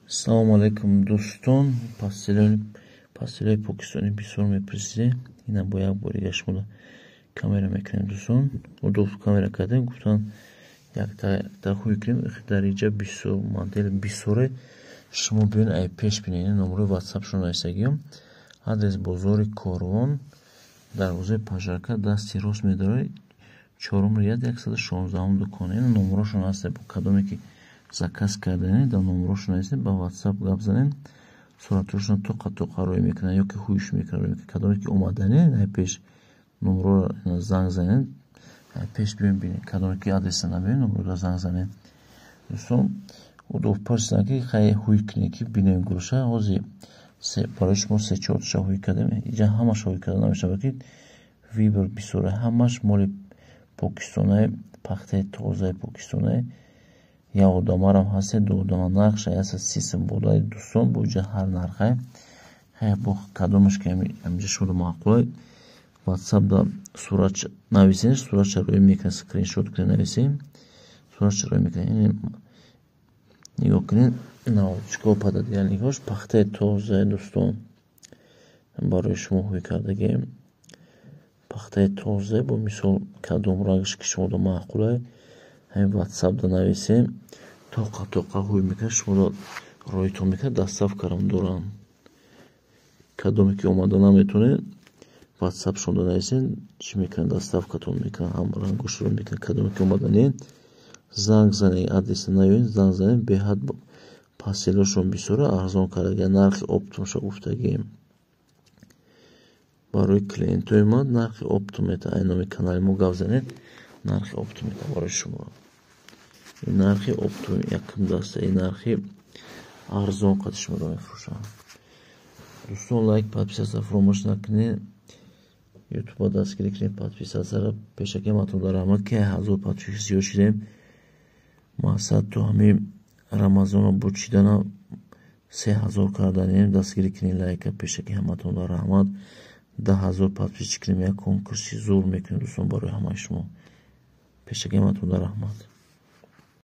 Салому алейкум дӯстон. Пастилҳои покистони бисёр мепурсиде. Ина бо як борига шумо камера мекунем дӯстон. Удоб камера кардем, гуфтан якта хуй кунем дариҷа бисёр модел бисёре. Шумо биён ай пеш бинед. Номерои ватсапшон нависагиём. Адрес бозори Корвон, дарвозаи Пажарка, дасти рост медоред, 4 рияд 116 дукон. Номерошон ҳаст, бо кадоме ки заказ карданед дар номерошон ҳаст, ба ватсап гап занед, суратрошон тоқа рӯй мекунад ё ки хуйш мекунад. Кадоме ки омаданед ай пеш номеро занг занед, ай пеш биён бинед. Кадоме ки адреса набинед номеро занг занед. дӯстон удоб парсидан ки хай хуй кунед ки бинем гӯша. ҳозир барои шумо 3-4 та хуй кардем. инҷа ҳамаш хуй карда намешавад ки вибор бисёре. ҳамаш моли покистонаи пахтаи тозаи покистонаи. як одамарам ҳаст, ду одама нарх 30 сом бодаи дӯстон буҷа ҳар нархай. хай бо кадомаш ки амҷа шумо маъқулай ватсап да сурат нависед, суратша рӯй мекунед, скриншот кунед нависед, суратша рӯй мекунед. нигоҳ кунед. чикор пада дигар нигоҳш пахтаи тозаи дӯстон барои шумо хуй кардагем. пахтаи тоза бо мисол кадом рангш ки шумо да маъқулай ҳамин ватсап да нависем, тоқа хуй мекунад, шумо да рӯйтон мекунад, доставкарам дорам. кадоме ки омада наметонед ватсапшон да нависед, чӣ мекунад, доставкатон мекунад, ҳам рангошро мекунад. кадоме ки омада не занг занед, адреса навиед, занг занед. беҳад пастилҳошон бисёра арзон кардаги нархи оптумша гуфтагием. барои клиентои ма нархи оптум мета. ай номи канали мо гап занед, нархи оптум мета барои шумо. ин нархи оптум якум даста, ин нархи арзон қади шумо да мефурӯшам. дӯстон лайк, подписатсия фаромӯш накунед. ютуба дастгирӣ кунед, подписатсияро пешакем ҳатон дар раҳмат ки 1000 подписчик зиёд шидем. мақсад то ҳамин рамазона буд шидана 3000 карданем. дастгирӣ кунед, лайка пешаки ҳаматон дар раҳмат. 10000 подписчик кунем, як конкурси зур мекунем дӯстон барои ҳамаи шумо. пешаки ҳаматон дар раҳмат.